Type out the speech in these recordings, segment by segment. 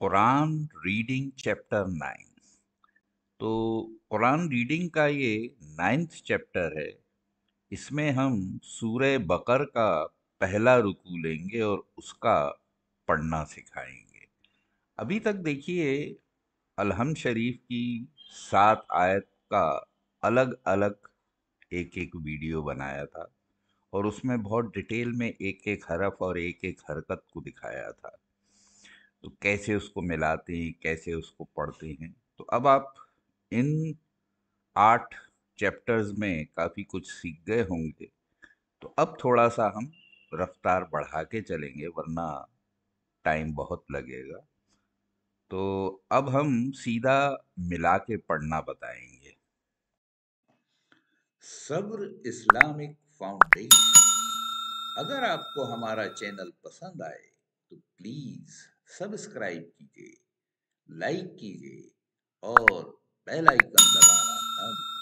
Quran reading chapter 9। तो Quran reading का ये 9th चैप्टर है। इसमें हम सूरह बकर का पहला रुकू लेंगे और उसका पढ़ना सिखाएंगे। अभी तक देखिए, अलहम शरीफ की 7 आयत का अलग अलग एक एक वीडियो बनाया था और उसमें बहुत डिटेल में एक एक हरफ और एक एक हरकत को दिखाया था। तो कैसे उसको मिलाते हैं, कैसे उसको पढ़ते हैं। तो अब आप इन 8 चैप्टर्स में काफ़ी कुछ सीख गए होंगे। तो अब थोड़ा सा हम रफ्तार बढ़ा के चलेंगे, वरना टाइम बहुत लगेगा। तो अब हम सीधा मिला के पढ़ना बताएंगे। सब्र इस्लामिक फाउंडेशन। अगर आपको हमारा चैनल पसंद आए तो प्लीज सब्सक्राइब कीजिए, लाइक कीजिए और बेल आइकन दबाना ना भूलें।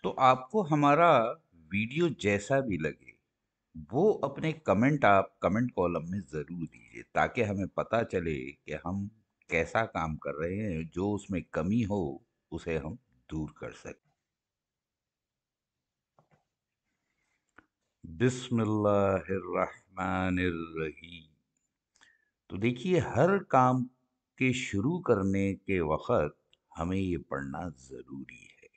तो आपको हमारा वीडियो जैसा भी लगे, वो अपने कमेंट आप कमेंट कॉलम में ज़रूर दीजिए, ताकि हमें पता चले कि हम कैसा काम कर रहे हैं। जो उसमें कमी हो उसे हम दूर कर सकें। बिस्मिल्लाहिर्रहमानिर्रहीम। तो देखिए, हर काम के शुरू करने के वक्त हमें ये पढ़ना ज़रूरी है,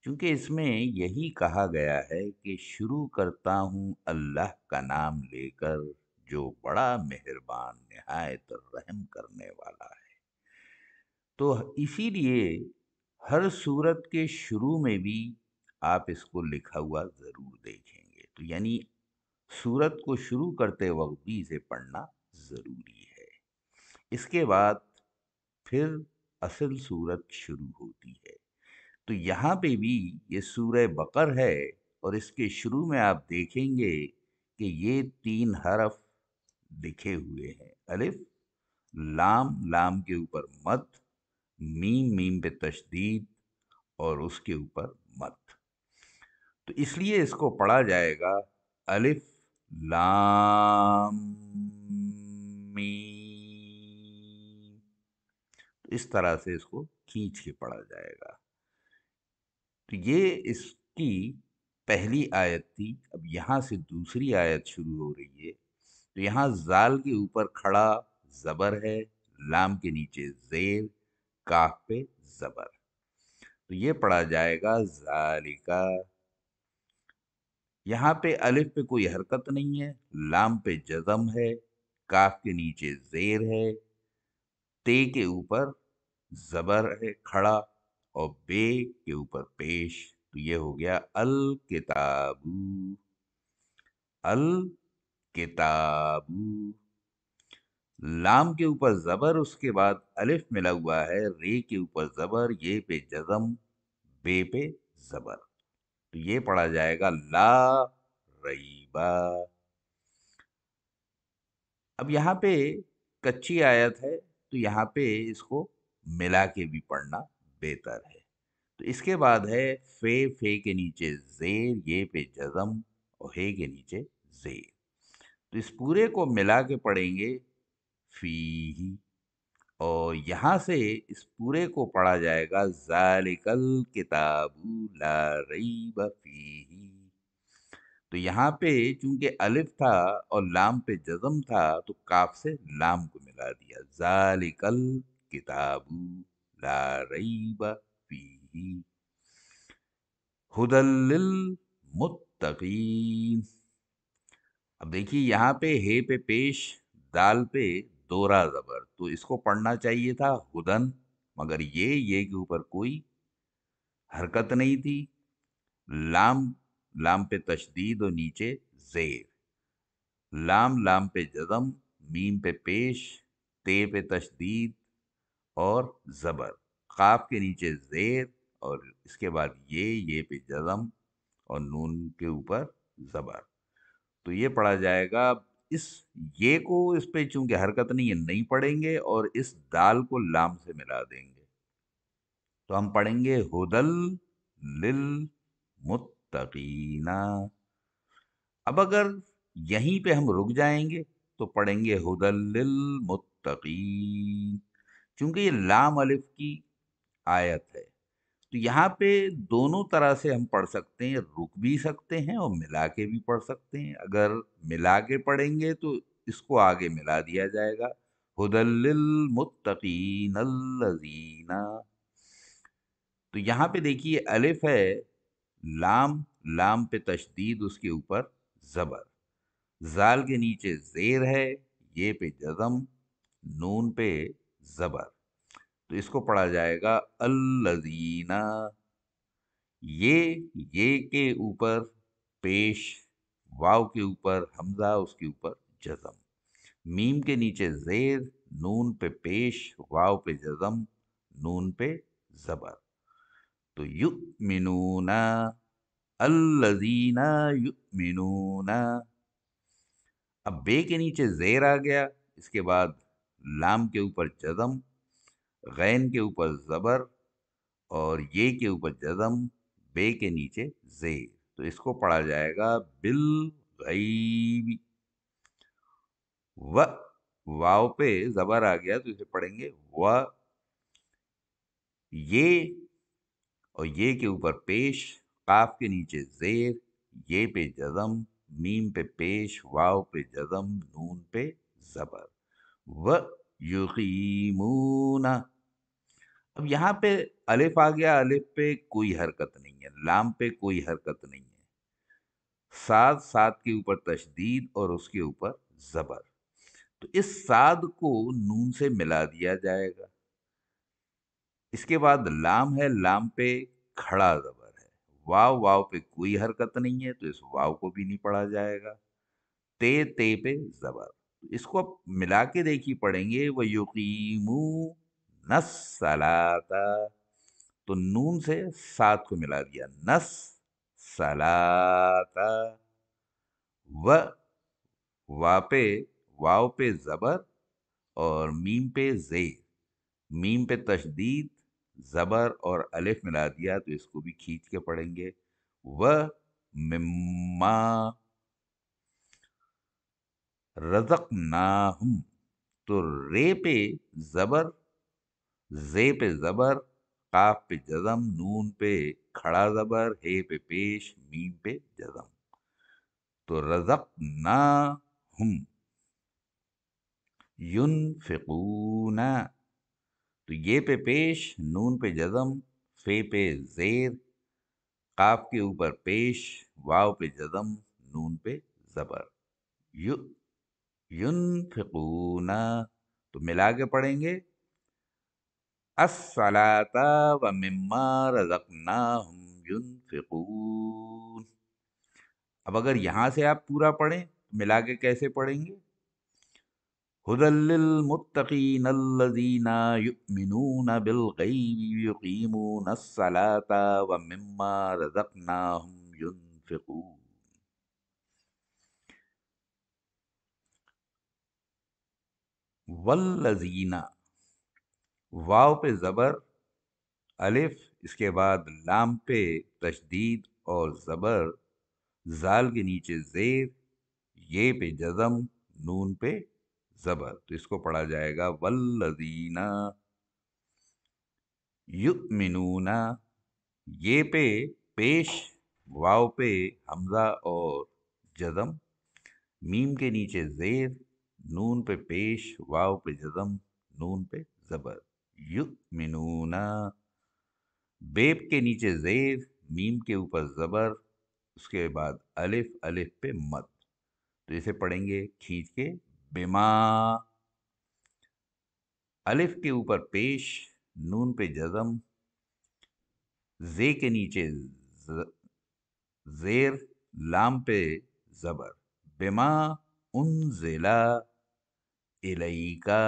क्योंकि इसमें यही कहा गया है कि शुरू करता हूँ अल्लाह का नाम लेकर, जो बड़ा मेहरबान निहायत रहम करने वाला है। तो इसीलिए हर सूरत के शुरू में भी आप इसको लिखा हुआ ज़रूर देखेंगे। तो यानी सूरत को शुरू करते वक्त भी इसे पढ़ना ज़रूरी है। इसके बाद फिर असल सूरत शुरू होती है। तो यहाँ पे भी ये सूरह बकर है और इसके शुरू में आप देखेंगे कि ये 3 हरफ लिखे हुए हैं। अलिफ, लाम, लाम के ऊपर मद, मीम, मीम पे तशदीद और उसके ऊपर मद। तो इसलिए इसको पढ़ा जाएगा अलिफ लाम मीम। तो इस तरह से इसको खींच के पढ़ा जाएगा। तो ये इसकी पहली आयत थी। अब यहाँ से दूसरी आयत शुरू हो रही है। तो यहाँ जाल के ऊपर खड़ा जबर है, लाम के नीचे जेर, काफ पे जबर। तो ये पढ़ा जाएगा जालिका। यहाँ पे अलिफ पे कोई हरकत नहीं है, लाम पे जज़म है, काफ के नीचे जेर है, ते के ऊपर जबर है खड़ा और बे के ऊपर पेश। तो ये हो गया अल किताबू। अल किताबू। लाम के ऊपर जबर, उसके बाद अलिफ मिला हुआ है, रे के ऊपर जबर, ये पे जजम, बे पे जबर। तो ये पढ़ा जाएगा ला रईबा। अब यहाँ पे कच्ची आयत है, तो यहाँ पे इसको मिला के भी पढ़ना बेहतर है। तो इसके बाद है फे के नीचे जेर, ये पे जजम और हे के नीचे जेर। तो इस पूरे को मिला के पढ़ेंगे फी। और यहाँ से इस पूरे को पढ़ा जाएगा ज़ालिकल किताबु ला रईब फीही। तो यहाँ पे चूंकि अलिफ था और लाम पे जज़म था, तो काफ से लाम को मिला दिया, ज़ालिकल किताबु ला रईब फीही हुदल लिल मुत्तकीन। अब देखिए, यहाँ पे हे पे पेश, दाल पे दोहरा जबर, तो इसको पढ़ना चाहिए था हुदन, मगर ये के ऊपर कोई हरकत नहीं थी। लाम, लाम पे तशदीद और नीचे जेर, लाम, लाम पे जज़म, मीम पे पेश, ते पे तशदीद और जबर, काफ के नीचे जेर और इसके बाद ये पे जज़म और नून के ऊपर जबर। तो ये पढ़ा जाएगा। इस ये को इस पे चूंकि हरकत नहीं है, नहीं पढ़ेंगे और इस दाल को लाम से मिला देंगे। तो हम पढ़ेंगे हुदल लिल मुत्तकीना। अब अगर यहीं पे हम रुक जाएंगे तो पढ़ेंगे हुदल लिल मुत्तकीन, क्योंकि ये लाम अलिफ की आयत है। तो यहाँ पे दोनों तरह से हम पढ़ सकते हैं, रुक भी सकते हैं और मिला के भी पढ़ सकते हैं। अगर मिला के पढ़ेंगे तो इसको आगे मिला दिया जाएगा, हुदल लिल मुत्तकीन अल्लज़ीना। तो यहाँ पे देखिए अलिफ है, लाम, लाम पे तशदीद, उसके ऊपर जबर, जाल के नीचे जेर है, ये पे जज़म, नून पे जबर। तो इसको पढ़ा जाएगा अल्लज़ीना। ये के ऊपर पेश, वाव के ऊपर हमजा, उसके ऊपर जज़म, मीम के नीचे जेर, नून पे पेश, वाव पे जज़म, नून पे जबर। तो युमिनूना, अल्लज़ीना युमिनूना। अब बे के नीचे जेर आ गया, इसके बाद लाम के ऊपर जज़म, गैन के ऊपर जबर और ये के ऊपर जज़म, बे के नीचे जेर। तो इसको पढ़ा जाएगा बिल गैबी। व, वाव पे जबर आ गया तो इसे पढ़ेंगे व। ये और ये के ऊपर पेश, काफ के नीचे जेर, ये पे जज़म, मीम पे पेश, वाव पे जज़म, नून पे जबर। व युकीमूना। अब यहाँ पे अलिफ आ गया, अलिफ पे कोई हरकत नहीं है, लाम पे कोई हरकत नहीं है, साद, साद के ऊपर तशदीद और उसके ऊपर जबर। तो इस साद को नून से मिला दिया जाएगा। इसके बाद लाम है, लाम पे खड़ा जबर है, वाव, वाव पे कोई हरकत नहीं है तो इस वाव को भी नहीं पढ़ा जाएगा। ते पे जबर। तो इसको अब मिला के देखिए पढ़ेंगे, व युकीमू नस्सलाता। तो नून से सात को मिला दिया, नस सलाता। व, वा पे, वाव पे जबर और मीम पे जेर, मीम पे तशदीद, जबर और अलिफ मिला दिया तो इसको भी खींच के पढ़ेंगे, व मिम्मा रज़क़नाहुम। तो रे पे जबर, जे पे जबर, काफ पे जज़म, नून पे खड़ा जबर, हे पे पेश, मीम पे जज़म। तो रज़क़नाहुम युनफिकूना। तो ये पे पेश, नून पे जज़म, फे पे जेर, काफ के ऊपर पेश, वाव पे जज़म, नून पे जबर। यु युनफिकूना। तो मिला के पढ़ेंगे अस्सलाता व मिम्मा रज़क़नाहुम युनफिकून। अब अगर यहां से आप पूरा पढ़ें तो मिला के कैसे पढ़ेंगे, हुदल लिल मुत्तकीन अल्लज़ीना युमिनूना बिल गैबि युकीमूना अस्सलाता व मिम्मा रज़क़नाहुम युनफिकून। वल्लज़ीना, वाव पे जबर, अलिफ, इसके बाद लाम पे तशदीद और जबर, जाल के नीचे जेर, ये पे जज़म, नून पे जबर। तो इसको पढ़ा जाएगा वल्लज़ीना युमिनूना। ये पे पेश, वाव पे हमजा और जज़म, मीम के नीचे जेर, नून पे पेश, वाव पे जज़म, नून पे जबर। युमिनूना। बेप के नीचे जेर, मीम के ऊपर जबर, उसके बाद अलिफ, अलिफ पे मद। तो इसे पढ़ेंगे खींच के, बिमा। अलिफ के ऊपर पेश, नून पे जज़म, जे के नीचे जेर, लाम पे जबर, बिमा उनजिला इलैका।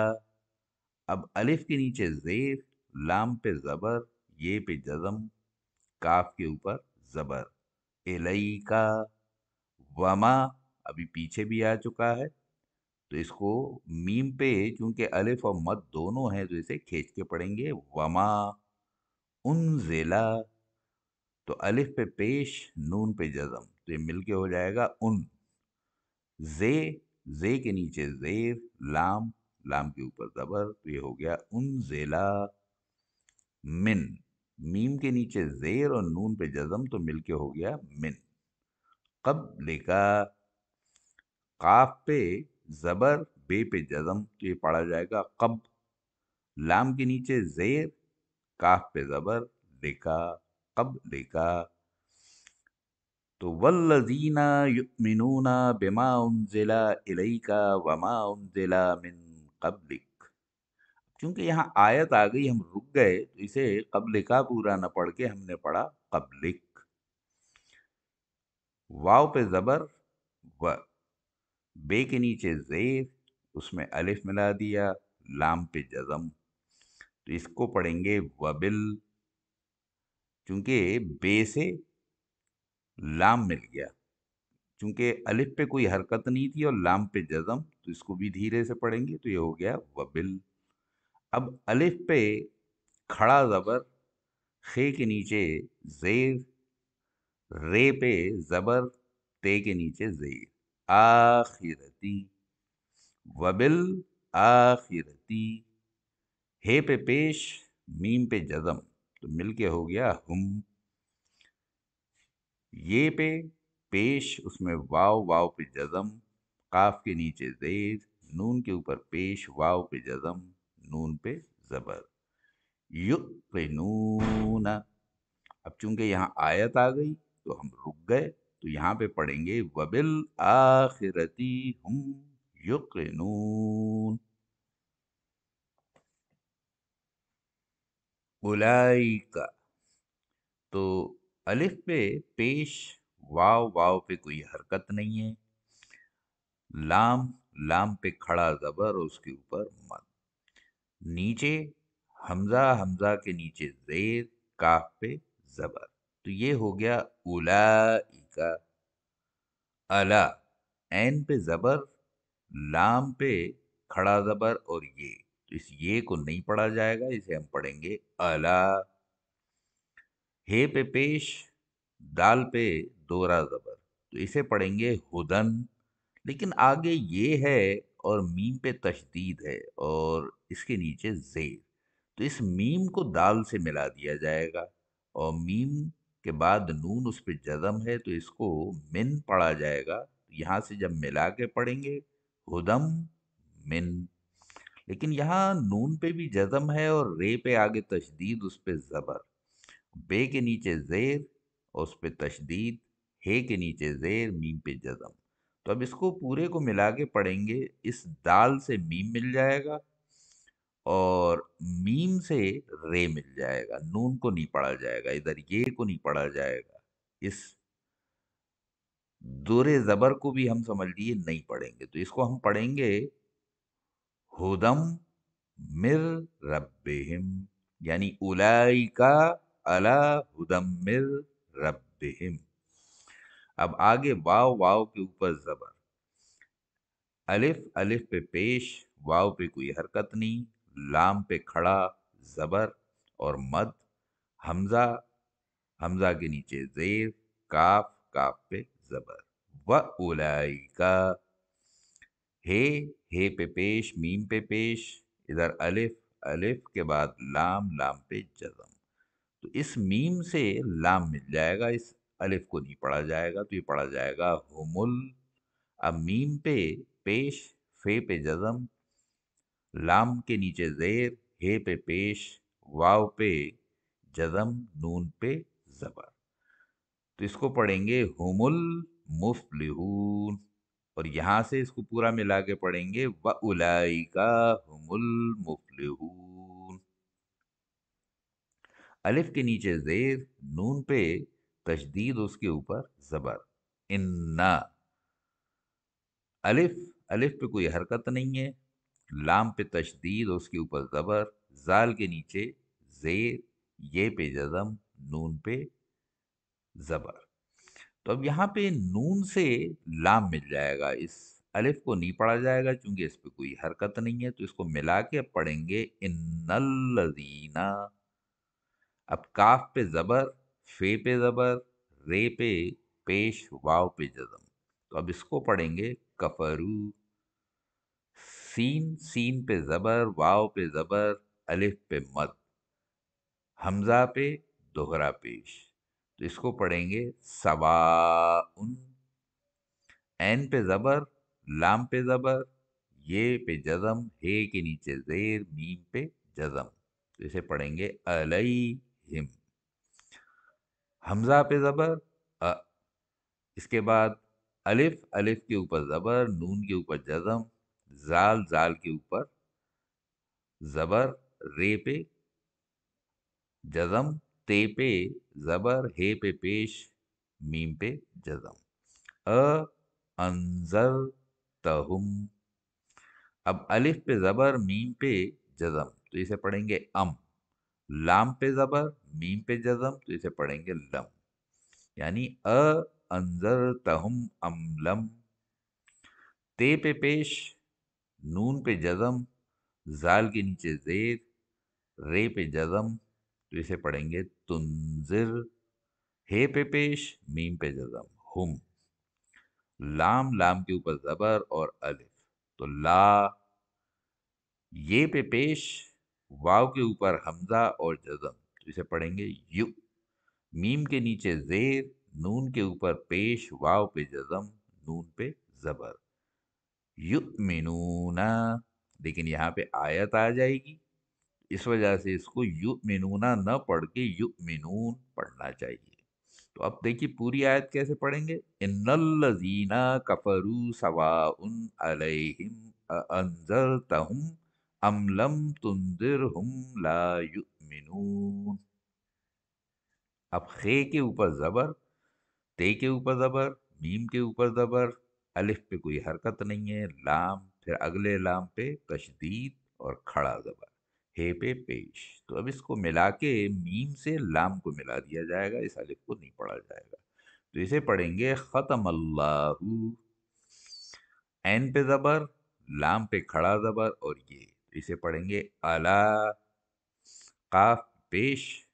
अब अलिफ के नीचे जेर, लाम पे जबर, ये पे जज़म, काफ के ऊपर जबर, इलैका। वमा अभी पीछे भी आ चुका है तो इसको मीम पे चूंकि अलिफ और मद दोनों हैं तो इसे खींच के पढ़ेंगे, वमा उनजिला। तो अलिफ पे पेश, नून पे जज़म, तो ये मिलके हो जाएगा उन। زے، زے کے نیچے زیر، لام، لام کے اوپر زبر، تو یہ ہو گیا انزلہ من، میم کے نیچے زیر اور نون پہ جزم تو مل کے ہو گیا من، قبل کا، قاف پہ زبر، بے پہ جزم تو یہ پڑھا جائے گا قب، لام کے نیچے زیر، کاف پہ زبر، لکھا، قب لکھا، تو والذین یؤمنون بما انزل الیک وما انزل من قبلک، کیونکہ یہاں آیت آ گئی ہم رک گئے تو اسے قبل کا پورا نہ پڑھ کے ہم نے پڑھا قبلک، واو پہ زبر و، بے کے نیچے زیر، اس میں الف ملا دیا، لام پہ جزم، تو اس کو پڑھیں گے وبل، چونکہ بے سے لام مل گیا، چونکہ الف پہ کوئی حرکت نہیں تھی اور لام پہ جزم، تو اس کو بھی دھیرے سے پڑھیں گے تو یہ ہو گیا وبل، اب الف پہ کھڑا زبر، خے کے نیچے زیر، رے پہ زبر، تے کے نیچے زیر، آخرتی، وبل آخرتی، ہے پہ پیش، میم پہ جزم تو مل کے ہو گیا ہم، یہ پہ پیش، اس میں واو، واو پہ جزم، قاف کے نیچے زیر، نون کے اوپر پیش، واو پہ جزم، نون پہ زبر، یقنون، اب چونکہ یہاں آیت آ گئی تو ہم رک گئے تو یہاں پہ پڑھیں گے وبالآخرتی ہم یقنون، اولئک، تو الف پہ پیش، واو، واو پہ کوئی حرکت نہیں ہے، لام، لام پہ کھڑا زبر اور اس کے اوپر مد، نیچے حمزہ، حمزہ کے نیچے زیر، کاف پہ زبر، تو یہ ہو گیا اولائکا، الا، عین پہ زبر، لام پہ کھڑا زبر اور یہ، تو اس یہ کو نہیں پڑھا جائے گا، اسے ہم پڑھیں گے الا، ہے پہ پیش، دال پہ دورا زبر، تو اسے پڑھیں گے ہدن، لیکن آگے یہ ہے اور میم پہ تشدید ہے اور اس کے نیچے زیر، تو اس میم کو دال سے ملا دیا جائے گا، اور میم کے بعد نون اس پہ جزم ہے تو اس کو من پڑھا جائے گا، یہاں سے جب ملا کے پڑھیں گے ہدم من، لیکن یہاں نون پہ بھی جزم ہے اور رے پہ آگے تشدید، اس پہ زبر، بے کے نیچے زیر اور اس پہ تشدید، ہے کے نیچے زیر، میم پہ جزم، تو اب اس کو پورے کو ملا کے پڑھیں گے، اس دال سے میم مل جائے گا اور میم سے رے مل جائے گا، نون کو نہیں پڑھا جائے گا، ادھر یہ کو نہیں پڑھا جائے گا، اس دور زبر کو بھی ہم سمجھ لیے نہیں پڑھیں گے، تو اس کو ہم پڑھیں گے ہدم مر ربہم، یعنی اولائکا علی ہدم مر ربہم، اب آگے واو، واو کے اوپر زبر، الف، الف پہ پیش، واو پہ کوئی حرکت نہیں، لام پہ کھڑا زبر اور مد، حمزہ، حمزہ کے نیچے زیر، کاف، کاف پہ زبر، وَأُولَئِکَ، ہے پہ پیش، میم پہ پیش، ادھر الف، الف کے بعد لام، لام پہ جزم، تو اس میم سے لام مل جائے گا، اس الف کو نہیں پڑھا جائے گا، تو یہ پڑھا جائے گا ہمل، اب میم پہ پیش، فے پہ جزم، لام کے نیچے زیر، ہے پہ پیش، واو پہ جزم، نون پہ زبر، تو اس کو پڑھیں گے ہم المفلحون، اور یہاں سے اس کو پورا ملا کے پڑھیں گے وَأُولَئِکَ هُمُ الْمُفْلِحُونَ، الف کے نیچے زیر، نون پہ تشدید، اس کے اوپر زبر، اِنَّا، الف، الف پہ کوئی حرکت نہیں ہے، لام پہ تشدید، اس کے اوپر زبر، زال کے نیچے زیر، یہ پہ جزم، نون پہ زبر، تو اب یہاں پہ نون سے لام مل جائے گا، اس الف کو نہیں پڑھا جائے گا چونکہ اس پہ کوئی حرکت نہیں ہے، تو اس کو ملا کے اب پڑھیں گے ان الذین، اب کاف پہ زبر، فے پہ زبر، رے پہ پیش، واو پہ جزم، تو اب اس کو پڑھیں گے कफरू, सीन, सीन पे जबर, वाव पे जबर, अलिफ पे मद, हमजा पे दोहरा पेश। तो इसको पढ़ेंगे सवाउन, ऐन पे जबर, लाम पे जबर, ये पे जजम, हे के नीचे जेर, मीम पे जजम। तो इसे पढ़ेंगे अलैहिम। हमजा पे जबर, अ, इसके बाद अलिफ, अलिफ के ऊपर जबर, नून के ऊपर जजम, जाल, जाल के ऊपर जबर, रे पे जजम, ते पे जबर, हे पे पेश, मीम पे जजम। अ अंजर तहुम, अब अलिफ पे जबर, मीम पे जजम, तो इसे पढ़ेंगे अम। लाम पे जबर, मीम पे जजम, तो इसे पढ़ेंगे लम। यानी अ अंजर तहुम अम लम। ते पे पेश, नून पे जजम, जाल के नीचे जेर, रे पे जजम, तो इसे पढ़ेंगे तुंजिर। हे पे पेश, मीम पे जजम, हुम। लाम, लाम के ऊपर जबर और अलिफ, तो ला। ये पे पेश, वाव के ऊपर हमजा और जजम, तो इसे पढ़ेंगे यु। मीम के नीचे जेर, नून के ऊपर पेश, वाव पे जजम, नून पे जबर, युमिनूना। लेकिन यहाँ पे आयत आ जाएगी, इस वजह से इसको युमिनूना न पढ़ के युमिनून पढ़ना चाहिए। तो अब देखिए पूरी आयत कैसे पढ़ेंगे। इन्नल्लज़ीना कफरू सवाउन अलैहिम अअंज़रतहुम अम लम तुंदिरहुम ला युमिनून। अब खे के ऊपर जबर, ते के ऊपर जबर, मीम के ऊपर जबर, अलिफ पे कोई हरकत नहीं है, लाम, फिर अगले लाम पे तशदीद और खड़ा जबर, हे पे पेश। तो अब इसको मिला के मीम से लाम को मिला दिया जाएगा, इस अलिफ को नहीं पढ़ा जाएगा। तो इसे पढ़ेंगे खतमल्लाहु, ऐन पे जबर, लाम पे खड़ा जबर और ये, तो इसे पढ़ेंगे अला। काफ पेश,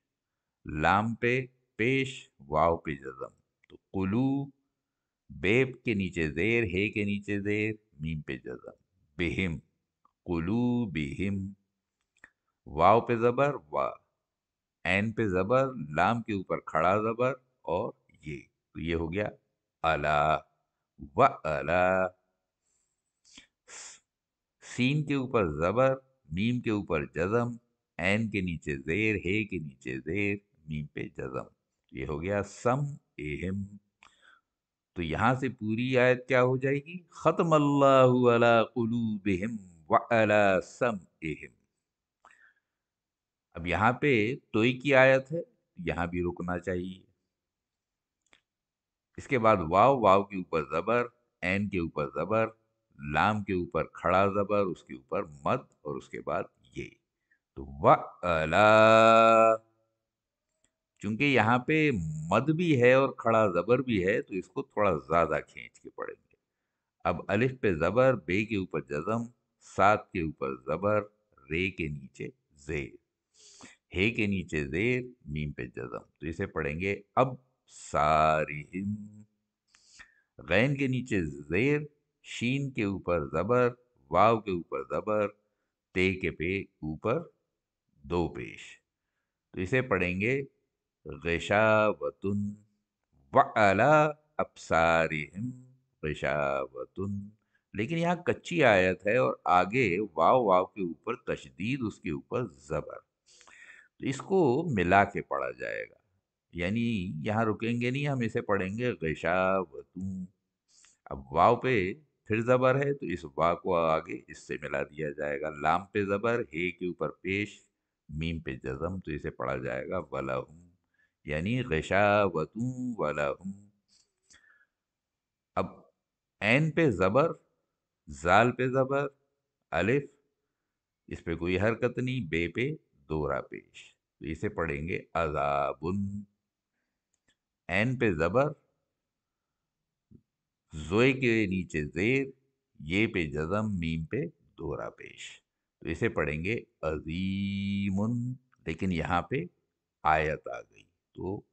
लाम पे पेश, वाव पे जजम, तो कुलू। बेब के नीचे जेर, हे के नीचे जेर, मीम पे जजम, बिहिम, कुलू बिहिम। वाव पे जबर, वा, ऐन पे जबर, लाम के ऊपर खड़ा जबर और ये, तो ये हो गया अला, व अला। सीन के ऊपर जबर, मीम के ऊपर जजम, ऐन के नीचे जेर, हे के नीचे जेर, मीम पे जजम, ये हो गया सम एहिम। तो यहां से पूरी आयत क्या हो जाएगी, खत्म अल्लाहु अला कुलूबिहिम व अला समइहिम। अब यहाँ पे तोई की आयत है, यहाँ भी रुकना चाहिए। इसके बाद वाव, वाव के ऊपर जबर, ऐन के ऊपर जबर, लाम के ऊपर खड़ा जबर, उसके ऊपर मद और उसके बाद ये, तो व अला। चूंकि यहाँ पे मद भी है और खड़ा जबर भी है, तो इसको थोड़ा ज्यादा खींच के पढ़ेंगे। अब अलिफ पे जबर, बे के ऊपर जजम, सात के ऊपर जबर, रे के नीचे जेर, हे के नीचे जेर, मीम पे जजम, तो इसे पढ़ेंगे अब सारिहिम। गैन के नीचे जेर, शीन के ऊपर जबर, वाव के ऊपर जबर, ते के पे ऊपर दो पेश, तो इसे पढ़ेंगे गिशावतुन व अला अबसारिहिम गिशावतुन। लेकिन यहाँ कच्ची आयत है और आगे वाव, वाव के ऊपर तशदीद, उसके ऊपर जबर, तो इसको मिला के पढ़ा जाएगा। यानी यहाँ रुकेंगे नहीं, हम इसे पढ़ेंगे गिशावतु। अब वाव पे फिर जबर है, तो इस वाव को आगे इससे मिला दिया जाएगा। लाम पे जबर, हे के ऊपर पेश, मीम पे जजम, तो इसे पढ़ा जाएगा वलहुम। यानी गिशावतु वलहुम। अब ऐन पे जबर, जाल पे जबर, अलिफ, इस पे कोई हरकत नहीं, बे पे दोहरा पेश, तो इसे पढ़ेंगे अजाबुन। ऐन पे जबर, जोए के नीचे जेर, ये पे जजम, मीम पे दोहरा पेश, तो इसे पढ़ेंगे अजीमुन। लेकिन यहाँ पे आयत आ गई, तो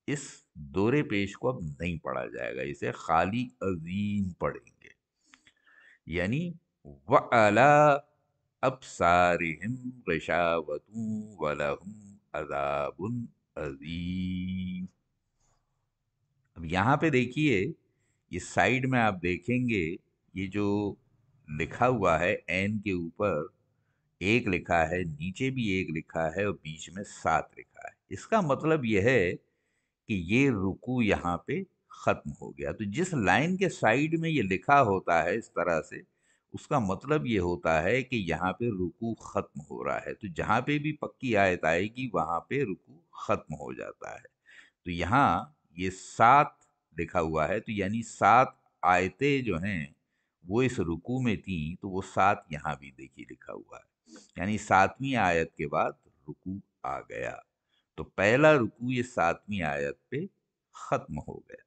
इस दोहरे पेश को अब नहीं पढ़ा जाएगा, इसे खाली अजीम पढ़ेंगे। यानी वअला अबसारिहिम गिशावतुन वलहुम अज़ाबुन अज़ीम। अब यहाँ पे देखिए, ये साइड में आप देखेंगे, ये जो लिखा हुआ है एन के ऊपर एक लिखा है, नीचे भी एक लिखा है और बीच में 7 लिखा है। इसका मतलब यह है कि ये रुकू यहाँ पे खत्म हो गया। तो जिस लाइन के साइड में ये लिखा होता है इस तरह से, उसका मतलब ये होता है कि यहाँ पे रुकू खत्म हो रहा है। तो जहाँ पे भी पक्की आयत आएगी वहाँ पे रुकू खत्म हो जाता है। तो यहाँ ये 7 लिखा हुआ है, तो यानी 7 आयतें जो हैं वो इस रुकू में थी, तो वो 7 यहाँ भी देखिए लिखा हुआ है। यानी 7वीं आयत के बाद रुकू आ गया। तो पहला रुकू ये 7वीं आयत पे खत्म हो गया।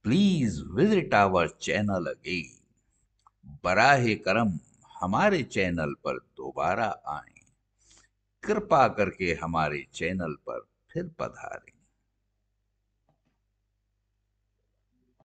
Please visit our channel again. बराहे करम हमारे चैनल पर दोबारा आएं। कृपा करके हमारे चैनल पर फिर पधारें।